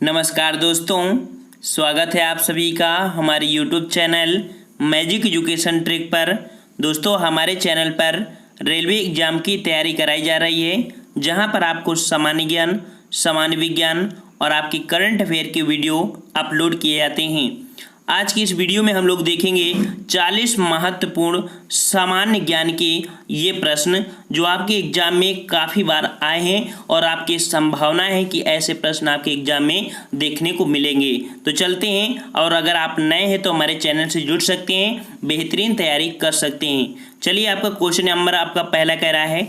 नमस्कार दोस्तों, स्वागत है आप सभी का हमारे YouTube channel magic education trick पर। दोस्तों, हमारे चैनल पर रेलवे एग्ज़ाम की तैयारी कराई जा रही है, जहां पर आपको सामान्य ज्ञान, सामान्य विज्ञान और आपकी करंट अफेयर की वीडियो अपलोड किए जाते हैं। आज की इस वीडियो में हम लोग देखेंगे 40 महत्वपूर्ण सामान्य ज्ञान के ये प्रश्न जो आपके एग्जाम में काफ़ी बार आए हैं और आपकी संभावना है कि ऐसे प्रश्न आपके एग्जाम में देखने को मिलेंगे। तो चलते हैं, और अगर आप नए हैं तो हमारे चैनल से जुड़ सकते हैं, बेहतरीन तैयारी कर सकते हैं। चलिए, आपका क्वेश्चन नंबर आपका पहला कह रहा है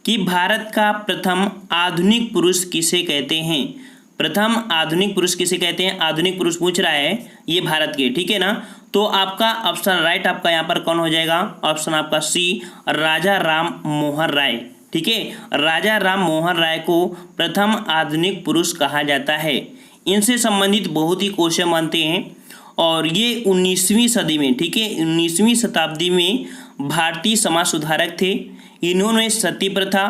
कि भारत का प्रथम आधुनिक पुरुष किसे कहते हैं। प्रथम आधुनिक पुरुष किसे कहते हैं, आधुनिक पुरुष पूछ रहा है ये भारत के, ठीक है ना। तो आपका ऑप्शन राइट आपका यहाँ पर कौन हो जाएगा, ऑप्शन आपका सी, राजा राम मोहन राय। ठीक है, राजा राम मोहन राय को प्रथम आधुनिक पुरुष कहा जाता है। इनसे संबंधित बहुत ही क्वेश्चन बनते हैं और ये 19वीं सदी में, ठीक है, 19वीं शताब्दी में भारतीय समाज सुधारक थे। इन्होंने सती प्रथा,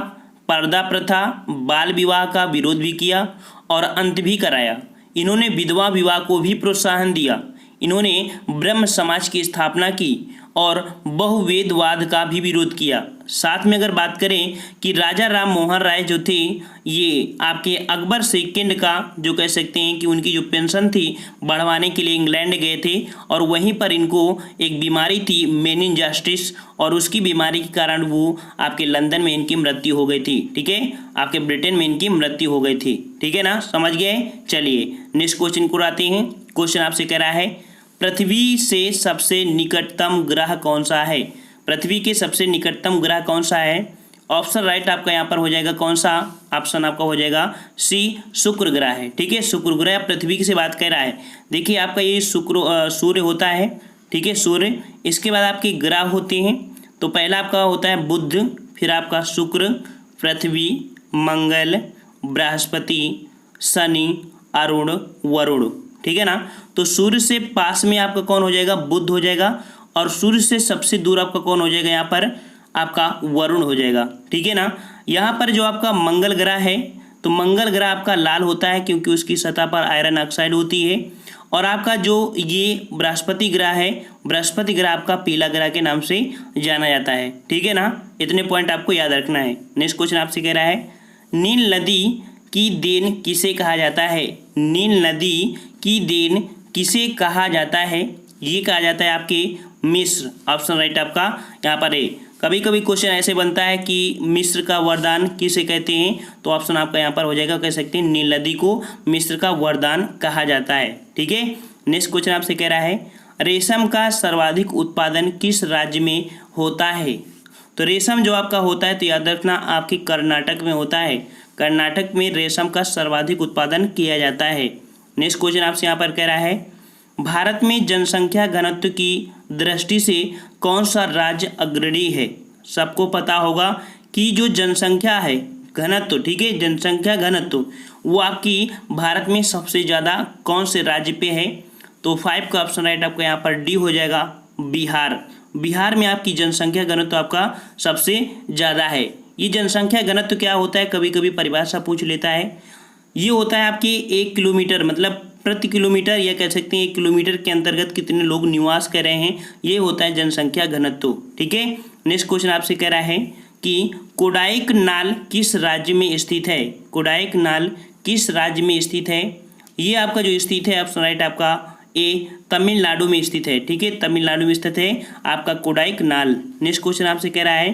पर्दा प्रथा, बाल विवाह का विरोध भी किया और अंत भी कराया। इन्होंने विधवा विवाह को भी प्रोत्साहन दिया। इन्होंने ब्रह्म समाज की स्थापना की और बहुवेदवाद का भी विरोध किया। साथ में अगर बात करें कि राजा राम मोहन राय जो थे, ये आपके अकबर सेकंड का जो कह सकते हैं कि उनकी जो पेंशन थी बढ़वाने के लिए इंग्लैंड गए थे और वहीं पर इनको एक बीमारी थी मेनिंजाइटिस, और उसकी बीमारी के कारण वो आपके लंदन में इनकी मृत्यु हो गई थी। ठीक है, आपके ब्रिटेन में इनकी मृत्यु हो गई थी। ठीक है ना, समझ गए। चलिए नेक्स्ट क्वेश्चन को आते हैं। क्वेश्चन आपसे कह रहा है पृथ्वी से सबसे निकटतम ग्रह कौन सा है। पृथ्वी के सबसे निकटतम ग्रह कौन सा है। ऑप्शन राइट आपका यहाँ पर हो जाएगा कौन सा, ऑप्शन आपका हो जाएगा सी, शुक्र ग्रह है। ठीक है, शुक्र ग्रह पृथ्वी की से बात कर रहा है। देखिए आपका ये सूर्य होता है, ठीक है, सूर्य। इसके बाद आपके ग्रह होते हैं, तो पहला आपका होता है बुध, फिर आपका शुक्र, पृथ्वी, मंगल, बृहस्पति, शनि, अरुण, वरुण। ठीक है ना। तो सूर्य से पास में आपका कौन हो जाएगा, बुध हो जाएगा, और सूर्य से सबसे दूर आपका कौन हो जाएगा, यहाँ पर आपका वरुण हो जाएगा। ठीक है ना। यहाँ पर जो आपका मंगल ग्रह है, तो मंगल ग्रह आपका लाल होता है क्योंकि उसकी सतह पर आयरन ऑक्साइड होती है। और आपका जो ये बृहस्पति ग्रह है, बृहस्पति ग्रह आपका पीला ग्रह के नाम से जाना जाता है। ठीक है ना, इतने पॉइंट आपको याद रखना है। नेक्स्ट क्वेश्चन आपसे कह रहा है नील नदी की देन किसे कहा जाता है। नील नदी की देन किसे कहा जाता है। ये कहा जाता है आपके मिस्र। ऑप्शन राइट आपका यहाँ पर है। कभी कभी क्वेश्चन ऐसे बनता है कि मिस्र का वरदान किसे कहते हैं, तो ऑप्शन आपका यहाँ पर हो जाएगा, कह सकते हैं नील नदी को मिस्र का वरदान कहा जाता है। ठीक है, नेक्स्ट क्वेश्चन आपसे कह रहा है रेशम का सर्वाधिक उत्पादन किस राज्य में होता है। तो रेशम जो आपका होता है, तो याद रखना आपके कर्नाटक में होता है। कर्नाटक में रेशम का सर्वाधिक उत्पादन किया जाता है। नेक्स्ट क्वेश्चन आपसे यहाँ पर कह रहा है भारत में जनसंख्या घनत्व की दृष्टि से कौन सा राज्य अग्रणी है। सबको पता होगा कि जो जनसंख्या है घनत्व, ठीक है, जनसंख्या घनत्व वो आपकी भारत में सबसे ज़्यादा कौन से राज्य पे है। तो 5 का ऑप्शन राइट आपका यहाँ पर डी हो जाएगा, बिहार। बिहार में आपकी जनसंख्या घनत्व आपका सबसे ज़्यादा है। ये जनसंख्या घनत्व क्या होता है, कभी कभी परिभाषा पूछ लेता है। ये होता है आपके 1 किलोमीटर मतलब प्रति किलोमीटर, या कह सकते हैं 1 किलोमीटर के अंतर्गत कितने लोग निवास कर रहे हैं, ये होता है जनसंख्या घनत्व। ठीक है, नेक्स्ट क्वेश्चन आपसे कह रहा है कि कोडाईकनाल किस राज्य में स्थित है। कोडाईकनाल किस राज्य में स्थित है। ये आपका जो स्थित है, ऑप्शन राइट आपका ए, तमिलनाडु में स्थित है। ठीक है, तमिलनाडु में स्थित है आपका कोडाईकनाल। नेक्स्ट क्वेश्चन आपसे कह रहा है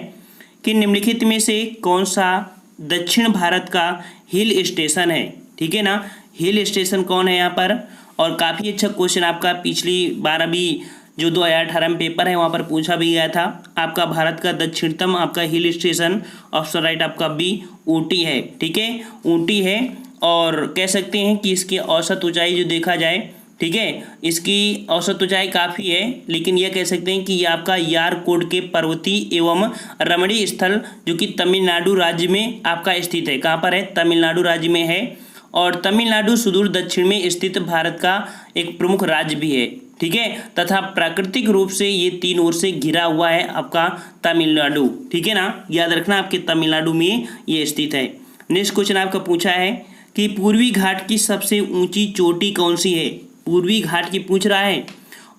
कि निम्नलिखित में से कौन सा दक्षिण भारत का हिल स्टेशन है। ठीक है ना, हिल स्टेशन कौन है यहाँ पर। और काफ़ी अच्छा क्वेश्चन आपका पिछली बार अभी जो 2018 में पेपर है वहाँ पर पूछा भी गया था। आपका भारत का दक्षिणतम आपका हिल स्टेशन, ऑप्शन राइट आपका बी, ऊटी है। ठीक है, ऊटी है, और कह सकते हैं कि इसकी औसत ऊंचाई जो देखा जाए, ठीक है, इसकी औसत ऊंचाई काफ़ी है, लेकिन यह कह सकते हैं कि यह आपका यारकोड के पर्वतीय एवं रमणीय स्थल जो कि तमिलनाडु राज्य में आपका स्थित है। कहाँ पर है, तमिलनाडु राज्य में है। और तमिलनाडु सुदूर दक्षिण में स्थित भारत का एक प्रमुख राज्य भी है। ठीक है, तथा प्राकृतिक रूप से ये 3 ओर से घिरा हुआ है आपका तमिलनाडु। ठीक है ना, याद रखना आपके तमिलनाडु में ये स्थित है। नेक्स्ट क्वेश्चन आपका पूछा है कि पूर्वी घाट की सबसे ऊंची चोटी कौन सी है। पूर्वी घाट की पूछ रहा है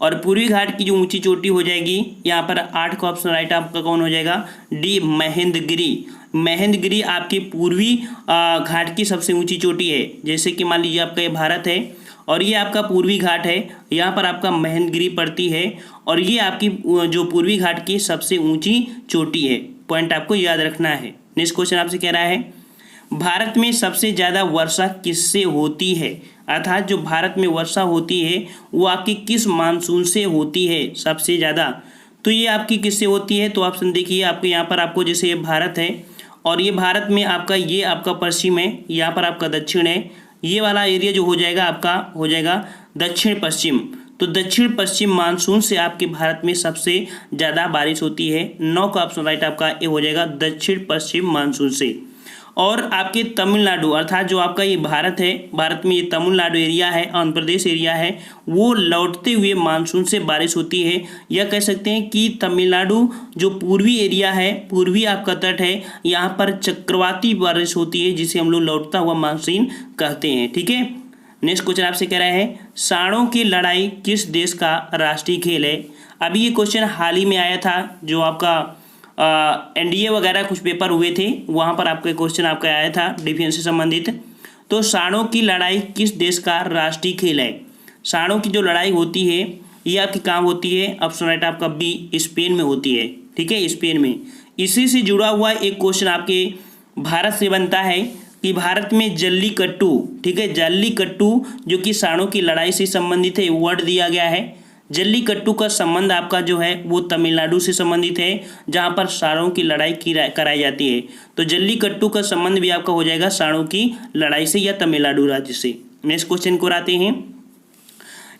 और पूर्वी घाट की जो ऊंची चोटी हो जाएगी यहाँ पर 8 का ऑप्शन राइट आपका कौन हो जाएगा, डी महेंद्रगिरी। महेंद्रगिरी आपकी पूर्वी घाट की सबसे ऊंची चोटी है। जैसे कि मान लीजिए आपका ये भारत है और ये आपका पूर्वी घाट है, यहाँ पर आपका महेंद्रगिरी पड़ती है और ये आपकी जो पूर्वी घाट की सबसे ऊंची चोटी है। पॉइंट आपको याद रखना है। नेक्स्ट क्वेश्चन आपसे कह रहा है भारत में सबसे ज़्यादा वर्षा किससे होती है, अर्थात जो भारत में वर्षा होती है वो आपकी किस मानसून से होती है सबसे ज़्यादा। तो ये आपकी किससे होती है, तो ऑप्शन देखिए आपको यहाँ पर, आपको जैसे ये भारत है और ये भारत में आपका ये आपका पश्चिम है, यहाँ पर आपका दक्षिण है, ये वाला एरिया जो हो जाएगा आपका हो जाएगा दक्षिण पश्चिम। तो दक्षिण पश्चिम मानसून से आपके भारत में सबसे ज़्यादा बारिश होती है। 9 का ऑप्शन राइट आपका ये हो जाएगा दक्षिण पश्चिम मानसून से। और आपके तमिलनाडु अर्थात जो आपका ये भारत है, भारत में ये तमिलनाडु एरिया है, आंध्र प्रदेश एरिया है, वो लौटते हुए मानसून से बारिश होती है। या कह सकते हैं कि तमिलनाडु जो पूर्वी एरिया है, पूर्वी आपका तट है, यहाँ पर चक्रवाती बारिश होती है जिसे हम लोग लौटता हुआ मानसून कहते हैं। ठीक है। नेक्स्ट क्वेश्चन आपसे कह रहा है सांडों की लड़ाई किस देश का राष्ट्रीय खेल है। अभी ये क्वेश्चन हाल ही में आया था, जो आपका एनडीए वगैरह कुछ पेपर हुए थे, वहाँ पर आपका क्वेश्चन आपका आया था डिफेंस से संबंधित। तो सांडों की लड़ाई किस देश का राष्ट्रीय खेल है। सांडों की जो लड़ाई होती है ये आपकी कहाँ होती है, ऑप्शन राइट आपका बी स्पेन में होती है। ठीक है, स्पेन में। इसी से जुड़ा हुआ एक क्वेश्चन आपके भारत से बनता है कि भारत में जल्लीकट्टू, ठीक है, जल्लीकट्टू जो कि सांडों की लड़ाई से संबंधित है, वर्ड दिया गया है। जल्लीकट्टू का संबंध आपका जो है वो तमिलनाडु से संबंधित है, जहां पर सांडों की लड़ाई कराई जाती है। तो जल्लीकट्टू का संबंध भी आपका हो जाएगा सांडों की लड़ाई से या तमिलनाडु राज्य से। नेक्स्ट क्वेश्चन को आते हैं।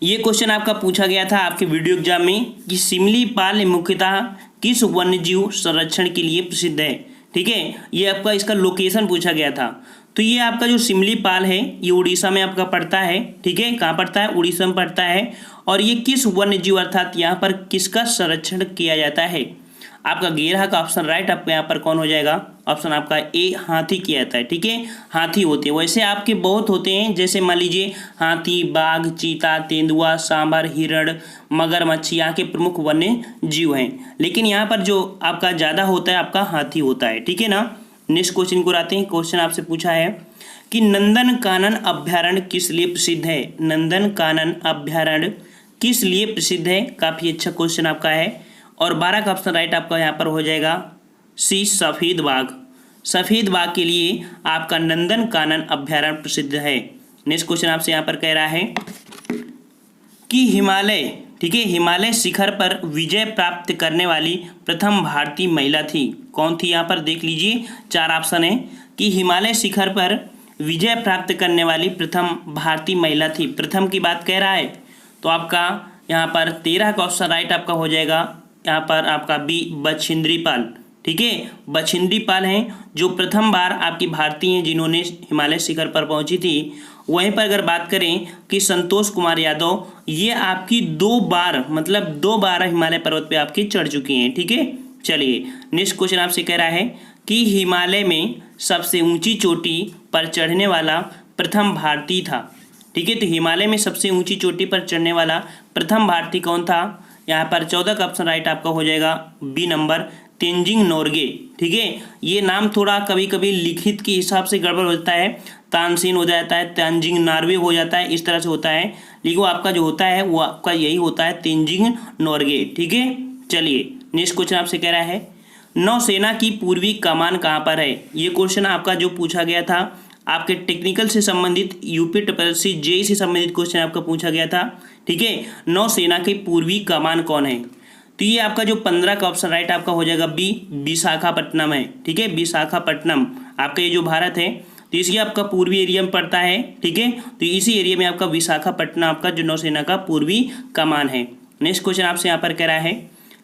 ये क्वेश्चन आपका पूछा गया था आपके वीडियो एग्जाम में कि सिमलीपाल मुख्यतः किस वन्यजीव संरक्षण के लिए प्रसिद्ध है। ठीक है, ये आपका इसका लोकेशन पूछा गया था। तो ये आपका जो सिमलीपाल है ये उड़ीसा में आपका पड़ता है। ठीक है, कहाँ पड़ता है, उड़ीसा में पड़ता है। और ये किस वन्यजीव अर्थात यहाँ पर किसका संरक्षण किया जाता है। आपका 11 का ऑप्शन राइट आपका यहाँ पर कौन हो जाएगा, ऑप्शन आपका ए हाथी किया जाता है। ठीक है, हाथी होते हैं। वैसे आपके बहुत होते हैं, जैसे मान लीजिए हाथी, बाघ, चीता, तेंदुआ, सांभर, हिरण, मगरमच्छ यहाँ के प्रमुख वन्य जीव हैं, लेकिन यहाँ पर जो आपका ज़्यादा होता है आपका हाथी होता है। ठीक है ना। नेक्स्ट क्वेश्चन को आते हैं। क्वेश्चन आपसे पूछा है कि नंदन कानन अभ्यारण्य किस लिए प्रसिद्ध है। नंदन कानन अभ्यारण्य किस लिए प्रसिद्ध है, काफ़ी अच्छा क्वेश्चन आपका है। और 12 का ऑप्शन राइट आपका यहाँ पर हो जाएगा सी सफ़ेद बाघ। सफ़ेद बाघ के लिए आपका नंदन कानन अभ्यारण्य प्रसिद्ध है। नेक्स्ट क्वेश्चन आपसे यहाँ पर कह रहा है कि हिमालय, ठीक है, हिमालय शिखर पर विजय प्राप्त करने वाली प्रथम भारतीय महिला थी। कौन थी, यहाँ पर देख लीजिए 4 ऑप्शन है कि हिमालय शिखर पर विजय प्राप्त करने वाली प्रथम भारतीय महिला थी। प्रथम की बात कह रहा है तो आपका यहाँ पर 13 का ऑप्शन राइट आपका हो जाएगा यहाँ पर आपका बी बछेंद्री पाल। ठीक है, बछेंद्री पाल हैं जो प्रथम बार आपकी भारतीय हैं जिन्होंने हिमालय शिखर पर पहुंची थी। वहीं पर अगर बात करें कि संतोष कुमार यादव, ये आपकी 2 बार मतलब 2 बार हिमालय पर्वत पे आपकी चढ़ चुकी हैं। ठीक है, चलिए नेक्स्ट क्वेश्चन आपसे कह रहा है कि हिमालय में सबसे ऊंची चोटी पर चढ़ने वाला प्रथम भारतीय था। ठीक है, तो हिमालय में सबसे ऊंची चोटी पर चढ़ने वाला प्रथम भारतीय कौन था, यहाँ पर 14 का ऑप्शन राइट आपका हो जाएगा बी नंबर तेंजिंग नोरगे। ठीक है, ये नाम थोड़ा कभी कभी लिखित के हिसाब से गड़बड़ होता है, तानसेन हो जाता है, तेंजिंग नॉर्गे हो जाता है, इस तरह से होता है, लेकिन वो आपका जो होता है वो आपका यही होता है तेंजिंग नोरगे। ठीक है, चलिए नेक्स्ट क्वेश्चन आपसे कह रहा है नौसेना की पूर्वी कमान कहाँ पर है। ये क्वेश्चन आपका जो पूछा गया था आपके टेक्निकल से संबंधित, यूपी ट्रिपलएससी जेईई से संबंधित क्वेश्चन आपका पूछा गया था। ठीक है, नौसेना की पूर्वी कमान कौन है, तो ये आपका जो 15 का ऑप्शन राइट आपका हो जाएगा बी विशाखापट्टनम है। ठीक है, विशाखापट्टनम आपका ये जो भारत है तो इसकी आपका पूर्वी एरिया में पड़ता है। ठीक है, तो इसी एरिया में आपका विशाखापट्टनम आपका जो नौसेना का पूर्वी कमान है। नेक्स्ट क्वेश्चन आपसे यहाँ पर कह रहा है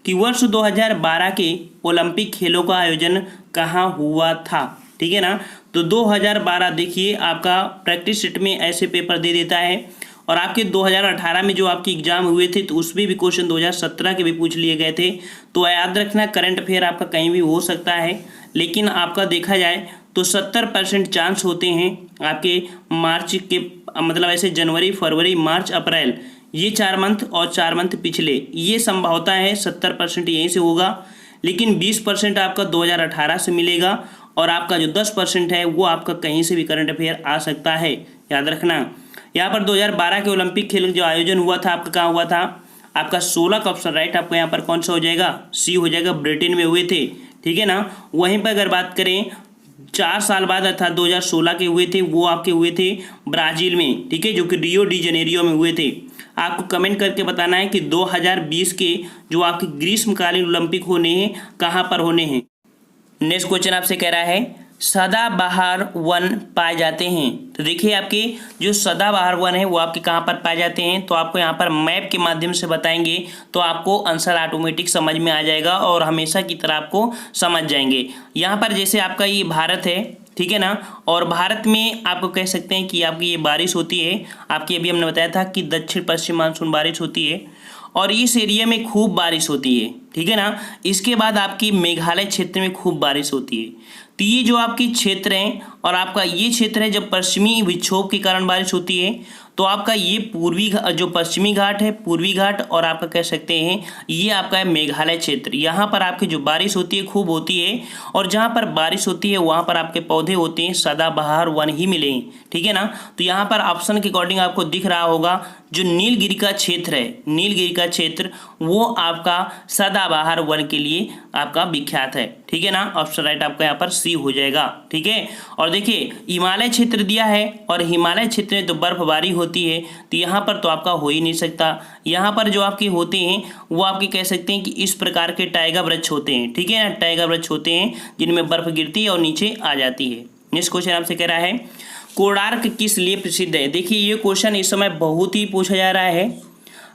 कि वर्ष 2012 के ओलंपिक खेलों का आयोजन कहाँ हुआ था। ठीक है ना, तो 2012 देखिए आपका प्रैक्टिस सेट में ऐसे पेपर दे देता है, और आपके 2018 में जो आपके एग्जाम हुए थे तो उसमें भी क्वेश्चन 2017 के भी पूछ लिए गए थे। तो याद रखना करंट अफेयर आपका कहीं भी हो सकता है, लेकिन आपका देखा जाए तो 70% चांस होते हैं आपके मार्च के मतलब ऐसे जनवरी, फरवरी, मार्च, अप्रैल, ये 4 मंथ और 4 मंथ पिछले, ये संभावना है 70% यहीं से होगा। लेकिन 20% आपका 2018 से मिलेगा और आपका जो 10% है वो आपका कहीं से भी करंट अफेयर आ सकता है, याद रखना। यहाँ पर 2012 के ओलंपिक खेल जो आयोजन हुआ था आपका कहाँ हुआ था? आपका 16 का ऑप्शन राइट आपका यहाँ पर कौन सा हो जाएगा? सी हो जाएगा, ब्रिटेन में हुए थे, ठीक है ना। वहीं पर अगर बात करें 4 साल बाद अर्थात 2016 के हुए थे, वो आपके हुए थे ब्राज़ील में, ठीक है, जो कि रियो डी जनेरियो में हुए थे। आपको कमेंट करके बताना है कि 2020 के जो आपके ग्रीष्मकालीन ओलंपिक होने हैं कहाँ पर होने हैं। नेक्स्ट क्वेश्चन आपसे कह रहा है सदाबहार वन पाए जाते हैं। तो देखिए आपके जो सदाबहार वन है वो आपके कहाँ पर पाए जाते हैं, तो आपको यहाँ पर मैप के माध्यम से बताएंगे तो आपको आंसर ऑटोमेटिक समझ में आ जाएगा और हमेशा की तरह आपको समझ जाएंगे। यहाँ पर जैसे आपका ये भारत है, ठीक है ना, और भारत में आपको कह सकते हैं कि आपकी ये बारिश होती है, आपकी अभी हमने बताया था कि दक्षिण पश्चिम मानसून बारिश होती है और इस एरिया में खूब बारिश होती है, ठीक है ना। इसके बाद आपकी मेघालय क्षेत्र में खूब बारिश होती है। तो ये जो आपकी क्षेत्र हैं और आपका ये क्षेत्र है जब पश्चिमी विक्षोभ के कारण बारिश होती है तो आपका ये जो पश्चिमी घाट है, पूर्वी घाट, और आपका कह सकते हैं ये आपका है मेघालय क्षेत्र। यहाँ पर आपकी जो बारिश होती है खूब होती है और जहाँ पर बारिश होती है वहाँ पर आपके पौधे होते हैं सदाबहार वन ही मिलेंगे, ठीक है ना। तो यहाँ पर ऑप्शन के अकॉर्डिंग आपको दिख रहा होगा जो नीलगिरी का क्षेत्र है, नीलगिरी का क्षेत्र वो आपका सदाबहार वन के लिए आपका विख्यात है, ठीक है ना। ऑप्शन राइट आपका यहाँ पर सी हो जाएगा, ठीक है। और देखिए हिमालय क्षेत्र दिया है और हिमालय क्षेत्र में तो बर्फबारी होती है, तो यहाँ पर तो आपका हो ही नहीं सकता। यहाँ पर जो आपके होते हैं वो आपके कह सकते हैं कि इस प्रकार के टाइगर वृक्ष होते हैं, ठीक है ना, टाइगर वृक्ष होते हैं जिनमें बर्फ गिरती है और नीचे आ जाती है। नेक्स्ट क्वेश्चन आपसे कह रहा है कोणार्क किस लिए प्रसिद्ध है। देखिए ये क्वेश्चन इस समय बहुत ही पूछा जा रहा है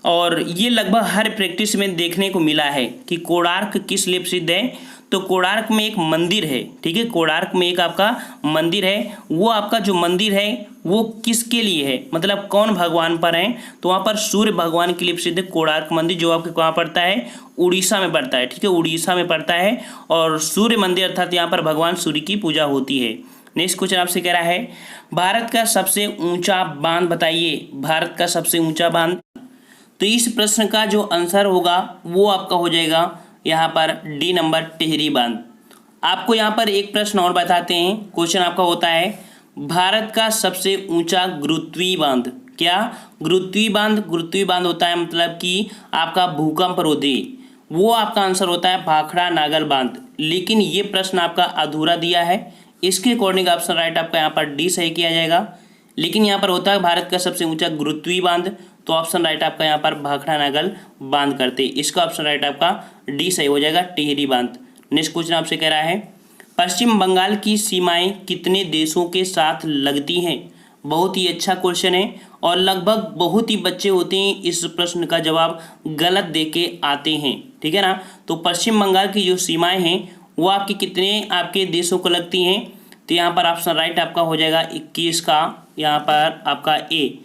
और ये लगभग हर प्रैक्टिस में देखने को मिला है कि कोणार्क किस लिए प्रसिद्ध है। तो कोणार्क में एक मंदिर है, ठीक है, कोणार्क में एक आपका मंदिर है, वो आपका जो मंदिर है वो किसके लिए है, मतलब कौन भगवान पर है, तो वहाँ पर सूर्य भगवान के लिए प्रसिद्ध है कोणार्क मंदिर, जो आपके कहाँ पड़ता है? उड़ीसा में पड़ता है, ठीक है, उड़ीसा में पड़ता है। और सूर्य मंदिर अर्थात यहाँ पर भगवान सूर्य की पूजा होती है। नेक्स्ट क्वेश्चन आपसे कह रहा है भारत का सबसे ऊंचा बांध बताइए, भारत का सबसे ऊंचा बांध। तो इस प्रश्न का जो आंसर होगा वो आपका हो जाएगा यहाँ पर डी नंबर, टिहरी बांध। आपको यहाँ पर एक प्रश्न और बताते हैं, क्वेश्चन आपका होता है भारत का सबसे ऊंचा गुरुत्वीय बांध। क्या? गुरुत्वीय बांध। गुरुत्वीय बांध होता है मतलब कि आपका भूकंप रोधी, वो आपका आंसर होता है भाखड़ा नागल बांध। लेकिन ये प्रश्न आपका अधूरा दिया है, इसके अकॉर्डिंग ऑप्शन राइट आपका यहाँ पर डी सही किया जाएगा। लेकिन यहाँ पर होता है भारत का सबसे ऊंचा गुरुत्वीय बांध, तो ऑप्शन राइट आपका यहाँ पर भाखड़ा नागल बांध करते, इसका ऑप्शन राइट आपका डी सही हो जाएगा, टिहरी बांध। नेक्स्ट क्वेश्चन आपसे कह रहा है पश्चिम बंगाल की सीमाएं कितने देशों के साथ लगती हैं। बहुत ही अच्छा क्वेश्चन है और लगभग बहुत ही बच्चे होते हैं इस प्रश्न का जवाब गलत दे के आते हैं, ठीक है ना। तो पश्चिम बंगाल की जो सीमाएं हैं वो आपके कितने आपके देशों को लगती हैं, तो यहाँ पर ऑप्शन राइट आपका हो जाएगा 21 का, यहाँ पर आपका ए,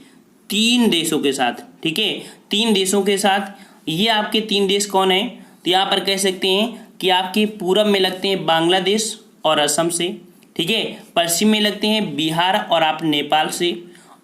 3 देशों के साथ, ठीक है, 3 देशों के साथ। ये आपके 3 देश कौन है, तो यहाँ पर कह सकते हैं कि आपके पूरब में लगते हैं बांग्लादेश और असम से, ठीक है, पश्चिम में लगते हैं बिहार और आप नेपाल से,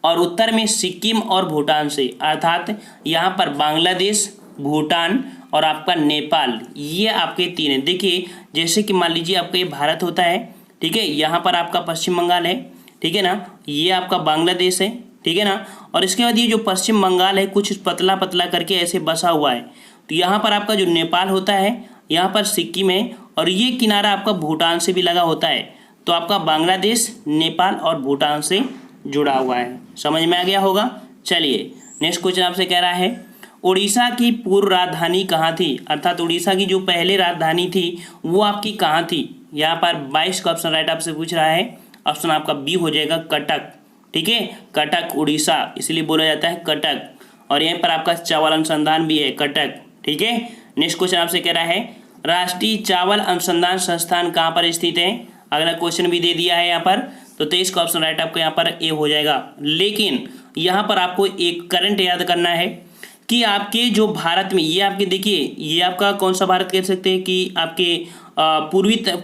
और उत्तर में सिक्किम और भूटान से। अर्थात यहाँ पर बांग्लादेश, भूटान और आपका नेपाल, ये आपके 3 हैं। देखिए जैसे कि मान लीजिए आपका ये भारत होता है, ठीक है, यहाँ पर आपका पश्चिम बंगाल है, ठीक है ना, ये आपका बांग्लादेश है, ठीक है ना, और इसके बाद ये जो पश्चिम बंगाल है कुछ पतला पतला करके ऐसे बसा हुआ है, तो यहाँ पर आपका जो नेपाल होता है, यहाँ पर सिक्किम है, और ये किनारा आपका भूटान से भी लगा होता है, तो आपका बांग्लादेश, नेपाल और भूटान से जुड़ा हुआ है। समझ में आ गया होगा। चलिए नेक्स्ट क्वेश्चन आपसे कह रहा है उड़ीसा की पूर्व राजधानी कहाँ थी, अर्थात उड़ीसा की जो पहले राजधानी थी वो आपकी कहाँ थी। यहाँ पर 22 का ऑप्शन राइट आपसे पूछ रहा है, ऑप्शन आपका बी हो जाएगा कटक, ठीक है, कटक उड़ीसा इसलिए बोला जाता है कटक, और यहीं पर आपका चावल अनुसंधान भी है कटक, ठीक है। नेक्स्ट क्वेश्चन आपसे कह रहा है राष्ट्रीय चावल अनुसंधान संस्थान कहाँ पर स्थित है। अगला क्वेश्चन भी दे दिया है यहाँ पर, तो 23 का ऑप्शन राइट आपका यहाँ पर ए हो जाएगा। लेकिन यहाँ पर आपको एक करंट याद करना है कि आपके जो भारत में ये आपके देखिए ये आपका कौन सा भारत कह सकते हैं कि आपके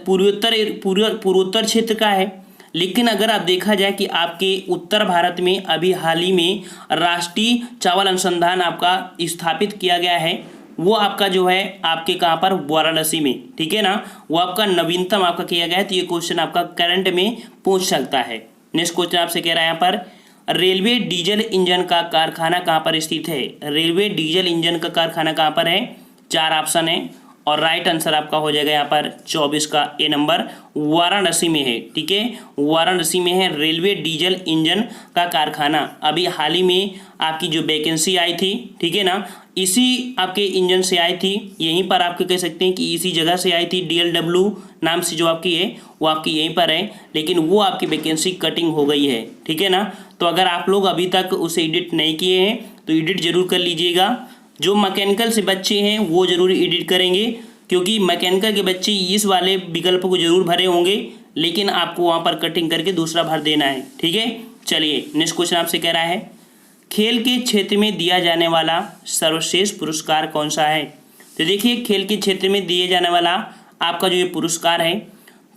पूर्वोत्तर क्षेत्र का है, लेकिन अगर आप देखा जाए कि आपके उत्तर भारत में अभी हाल ही में राष्ट्रीय चावल अनुसंधान आपका स्थापित किया गया है, वो आपका जो है आपके कहाँ पर, वाराणसी में, ठीक है ना। वो आपका नवीनतम आपका किया गया है। तो ये क्वेश्चन आपका करंट में पूछ सकता है। नेक्स्ट क्वेश्चन आपसे कह रहा है यहाँ पर, रेलवे डीजल इंजन का कारखाना कहाँ पर स्थित है। रेलवे डीजल इंजन का कारखाना कहाँ पर है, 4 ऑप्शन है और राइट आंसर आपका हो जाएगा यहाँ पर 24 का ए नंबर, वाराणसी में है, ठीक है। वाराणसी में है रेलवे डीजल इंजन का कारखाना। अभी हाल ही में आपकी जो वैकेंसी आई थी, ठीक है ना, इसी आपके इंजन से आई थी। यहीं पर आपके कह सकते हैं कि इसी जगह से आई थी। DLW नाम से जो आपकी है वो आपकी यहीं पर है, लेकिन वो आपकी वैकेंसी कटिंग हो गई है, ठीक है ना। तो अगर आप लोग अभी तक उसे एडिट नहीं किए हैं तो एडिट जरूर कर लीजिएगा। जो मैकेनिकल से बच्चे हैं वो जरूर एडिट करेंगे, क्योंकि मैकेनिकल के बच्चे इस वाले विकल्प को जरूर भरे होंगे, लेकिन आपको वहाँ पर कटिंग करके दूसरा भर देना है, ठीक है। चलिए नेक्स्ट क्वेश्चन आपसे कह रहा है, खेल के क्षेत्र में दिया जाने वाला सर्वश्रेष्ठ पुरस्कार कौन सा है। तो देखिए, खेल के क्षेत्र में दिए जाने वाला आपका जो ये पुरस्कार है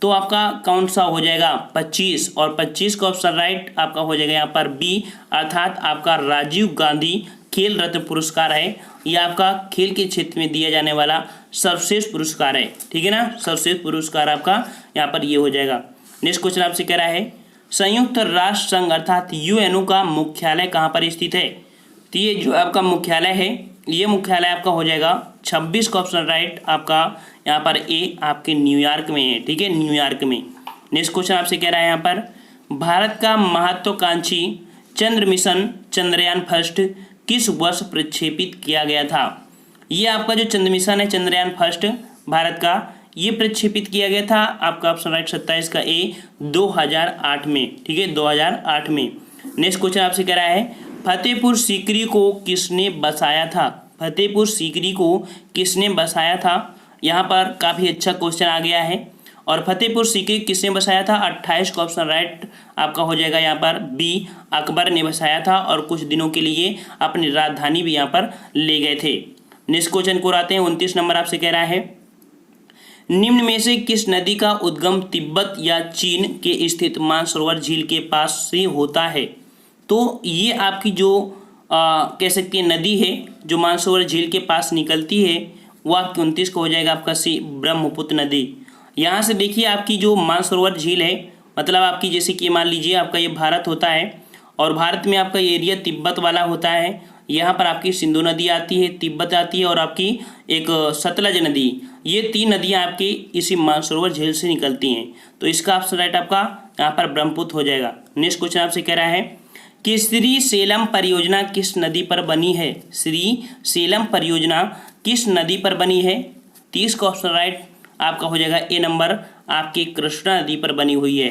तो आपका कौन सा हो जाएगा, 25, और 25 का ऑप्शन राइट आपका हो जाएगा यहाँ पर बी, अर्थात आपका राजीव गांधी खेल रत्न पुरस्कार है। ये आपका खेल के क्षेत्र में दिया जाने वाला सर्वश्रेष्ठ पुरस्कार है, ठीक है ना। सर्वश्रेष्ठ पुरस्कार आपका यहाँ पर ये हो जाएगा। नेक्स्ट क्वेश्चन आपसे कह रहा है, संयुक्त राष्ट्र संघ अर्थात UNO का मुख्यालय कहाँ पर स्थित है। तो ये जो आपका मुख्यालय है, ये मुख्यालय आपका हो जाएगा 26 का ऑप्शन राइट आपका यहाँ पर ए, आपके न्यूयॉर्क में है, ठीक है, न्यूयॉर्क में। नेक्स्ट क्वेश्चन आपसे कह रहा है यहाँ पर, भारत का महत्वाकांक्षी चंद्र मिशन चंद्रयान फर्स्ट किस वर्ष प्रक्षेपित किया गया था। ये आपका जो चंद्र मिशन है चंद्रयान फर्स्ट भारत का, ये प्रक्षेपित किया गया था आपका ऑप्शन राइट 27 का ए, 2008 में, ठीक है, 2008 में। नेक्स्ट क्वेश्चन आपसे कह रहा है, फतेहपुर सीकरी को किसने बसाया था। फतेहपुर सीकरी को किसने बसाया था। यहाँ पर काफ़ी अच्छा क्वेश्चन आ गया है। और फतेहपुर सीकरी किसने बसाया था, 28 का ऑप्शन राइट आपका हो जाएगा यहाँ पर बी, अकबर ने बसाया था और कुछ दिनों के लिए अपनी राजधानी भी यहाँ पर ले गए थे। नेक्स्ट क्वेश्चन को आते हैं, 29 नंबर आपसे कह रहा है, निम्न में से किस नदी का उद्गम तिब्बत या चीन के स्थित मानसरोवर झील के पास से होता है। तो ये आपकी जो कह सकती है नदी है जो मानसरोवर झील के पास निकलती है, वो आपकी 29 को हो जाएगा आपका सी, ब्रह्मपुत्र नदी। यहाँ से देखिए आपकी जो मानसरोवर झील है, मतलब आपकी जैसे कि मान लीजिए आपका ये भारत होता है और भारत में आपका एरिया तिब्बत वाला होता है। यहाँ पर आपकी सिंधु नदी आती है, तिब्बत आती है और आपकी एक सतलज नदी, ये 3 नदियाँ आपकी इसी मानसरोवर झील से निकलती हैं। तो इसका ऑप्शन राइट आपका यहाँ पर ब्रह्मपुत्र हो जाएगा। नेक्स्ट क्वेश्चन आपसे कह रहा है कि श्री सेलम परियोजना किस नदी पर बनी है। श्री सेलम परियोजना किस नदी पर बनी है। 30 का ऑप्शन राइट आपका हो जाएगा ए नंबर, आपकी कृष्णा नदी पर बनी हुई है।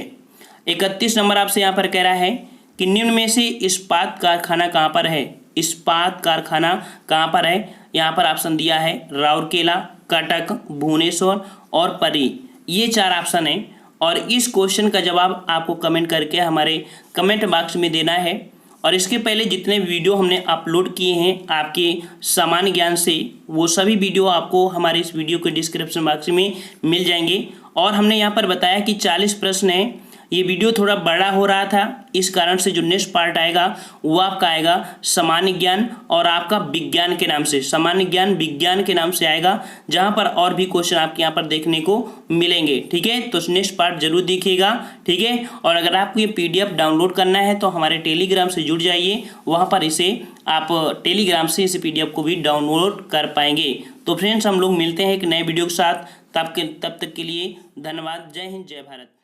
31 नंबर आपसे यहाँ पर कह रहा है कि निम्न में से इस्पात कारखाना कहाँ पर है। इस्पात कारखाना कहाँ पर है, यहाँ पर ऑप्शन दिया है राउरकेला, कटक, भुवनेश्वर और परी, ये 4 ऑप्शन है। और इस क्वेश्चन का जवाब आपको कमेंट करके हमारे कमेंट बॉक्स में देना है। और इसके पहले जितने वीडियो हमने अपलोड किए हैं आपके सामान्य ज्ञान से, वो सभी वीडियो आपको हमारे इस वीडियो के डिस्क्रिप्शन बॉक्स में मिल जाएंगे। और हमने यहाँ पर बताया कि 40 प्रश्न हैं। ये वीडियो थोड़ा बड़ा हो रहा था, इस कारण से जो नेक्स्ट पार्ट आएगा वो आपका आएगा सामान्य ज्ञान और आपका विज्ञान के नाम से, सामान्य ज्ञान विज्ञान के नाम से आएगा, जहाँ पर और भी क्वेश्चन आपके यहाँ पर देखने को मिलेंगे, ठीक है। तो नेक्स्ट पार्ट जरूर देखिएगा, ठीक है। और अगर आपको ये PDF डाउनलोड करना है तो हमारे टेलीग्राम से जुड़ जाइए, वहाँ पर इसे आप टेलीग्राम से इस PDF को भी डाउनलोड कर पाएंगे। तो फ्रेंड्स, हम लोग मिलते हैं एक नए वीडियो के साथ। तब तक के लिए धन्यवाद। जय हिंद, जय भारत।